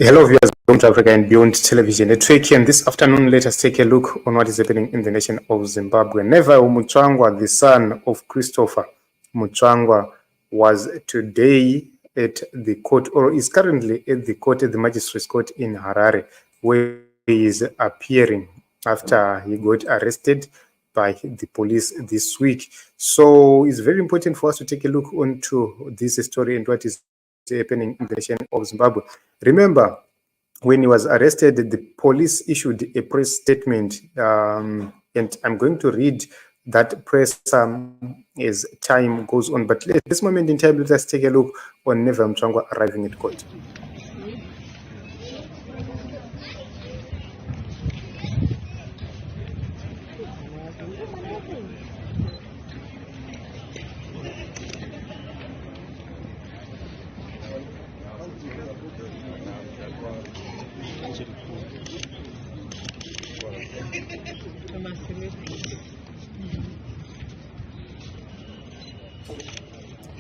Hello viewers, welcome to Africa and Beyond Television. It's Tweki, and this afternoon let us take a look on what is happening in the nation of Zimbabwe. Neva Mutsvangwa, the son of Christopher Mutsvangwa, was today at the court, or is currently at the court, at the magistrate's court in Harare, where he is appearing after he got arrested by the police this week. So it's very important for us to take a look onto this story and what is happening in the nation of Zimbabwe. Remember, when he was arrested, the police issued a press statement, and I'm going to read that press as time goes on. But at this moment in time, let us take a look on Neva Mutsvangwa arriving at court.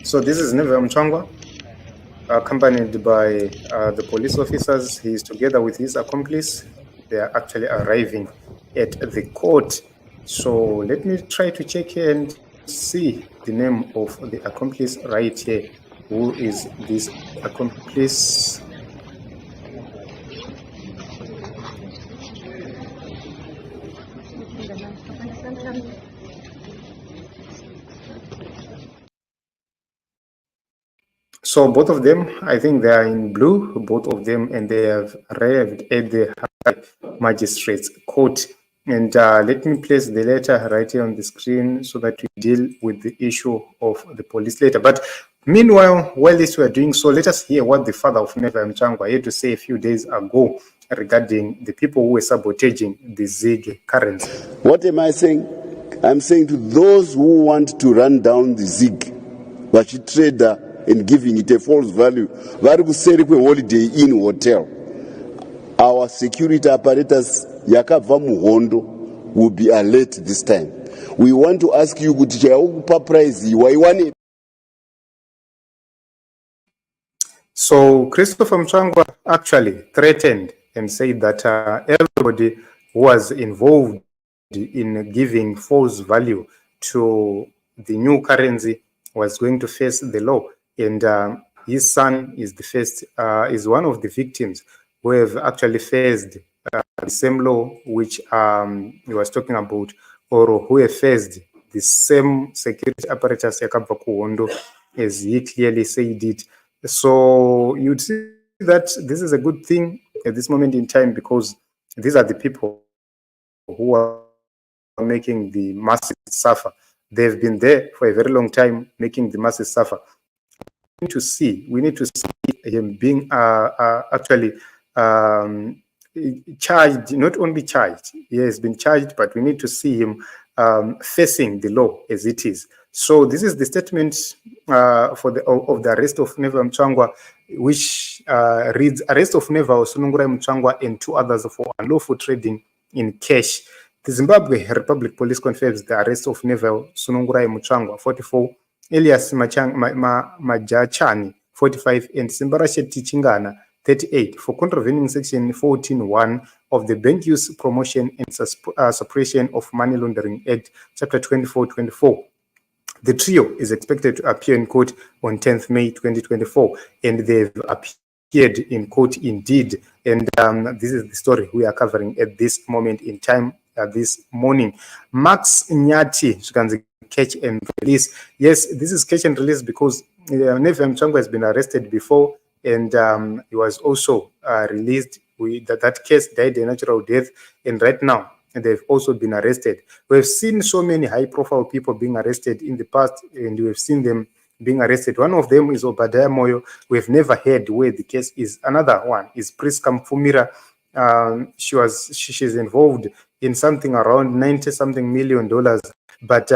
So this is Neva Mutsvangwa, accompanied by the police officers. He is together with his accomplice. They are actually arriving at the court. So let me try to check and see the name of the accomplice right here. Who is this accomplice? So both of them, I think they are in blue, both of them, and they have arrived at the magistrate's court. And let me place the letter right here on the screen so that we deal with the issue of the police later. But meanwhile, while this we are doing so, let us hear what the father of Neva Mutsvangwa had to say a few days ago regarding the people who were sabotaging the ZIG currency. What am I saying? I'm saying to those who want to run down the ZIG, vachi trader and giving it a false value, vari kuseri kweHoliday Inn hotel. Our security apparatus yakabva muhondo will be alert this time. We want to ask you kuti chaikupa prize waiwane. So Christopher Mutsvangwa actually threatened and said that everybody who was involved in giving false value to the new currency was going to face the law. And his son is the first, is one of the victims who have actually faced the same law which he was talking about, or who have faced the same security apparatus yakabva kuhondo, as he clearly said it. So you'd see that this is a good thing at this moment in time, because these are the people who are making the masses suffer. They've been there for a very long time, making the masses suffer. We need to see him being actually charged, not only charged, he has been charged, but we need to see him facing the law as it is. So this is the statement of the arrest of Neva Mutsvangwa, which reads, arrest of Neva Mutsvangwa and two others for unlawful trading in cash. The Zimbabwe Republic Police confirms the arrest of Neva Mutsvangwa, 44, Elias Majachani, 45, and Simbarashet Chingana, 38, for contravening Section 14.1 of the Bank Use Promotion and Suppression of Money Laundering Act, Chapter 2424. The trio is expected to appear in court on 10th May 2024, and they've appeared in court indeed. And this is the story we are covering at this moment in time, this morning. Max Nyati, catch and release. Yes, this is catch and release because Neva Mutsvangwa has been arrested before, and he was also released. That case died a natural death, and right now they've also been arrested. We've seen so many high-profile people being arrested in the past, and we've seen them being arrested. One of them is Obadiah Moyo. We've never heard where the case is. Another one is Priska Mfumira. She's involved in something around $90-something million, but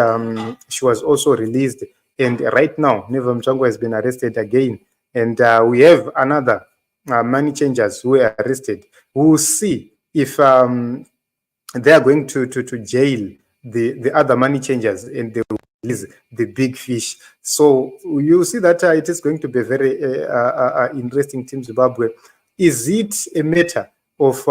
she was also released. And right now, Neva Mutsvangwa has been arrested again. And we have another money changers who were arrested. We'll see if they are going to jail the other money changers, and they will release the big fish. So you see that it is going to be very interesting Team Zimbabwe. Is it a matter of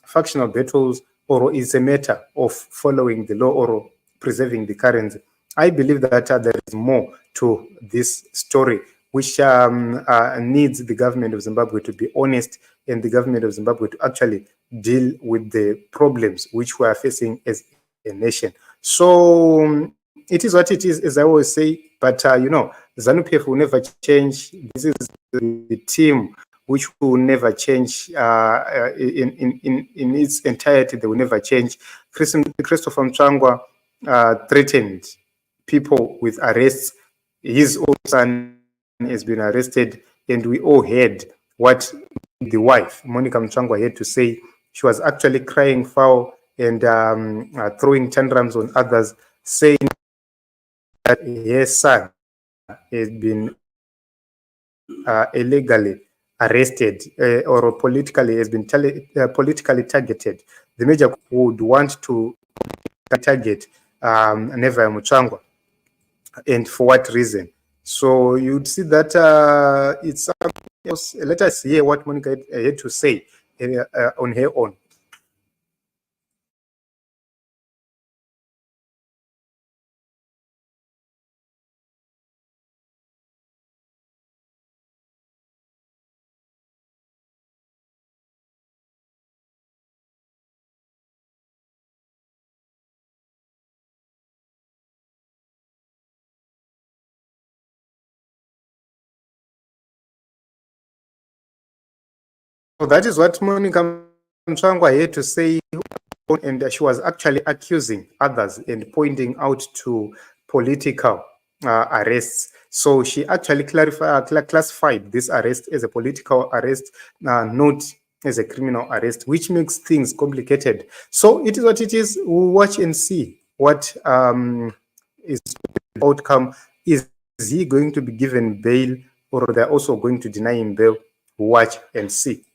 factional battles, or is a matter of following the law or preserving the currency? I believe that there is more to this story, which needs the government of Zimbabwe to be honest, and the government of Zimbabwe to actually deal with the problems which we are facing as a nation. So it is what it is, as I always say. But ZANU-PF will never change. This is the team which will never change in its entirety. They will never change. Christopher Mutsvangwa threatened people with arrests. His own son has been arrested, and we all heard what the wife, Monica Mutsvangwa, had to say. She was actually crying foul and throwing tantrums on others, saying that her son has been illegally arrested or politically has been politically targeted. The major would want to target Neva Mutsvangwa, and for what reason? So you'd see that it's something else. Let us hear what Monica had to say on her own. So that is what Monica Mutsvangwa had to say, and she was actually accusing others and pointing out to political arrests. So she actually classified this arrest as a political arrest, not as a criminal arrest, which makes things complicated. So it is what it is. We'll watch and see what is the outcome. Is he going to be given bail, or they're also going to deny him bail? Watch and see.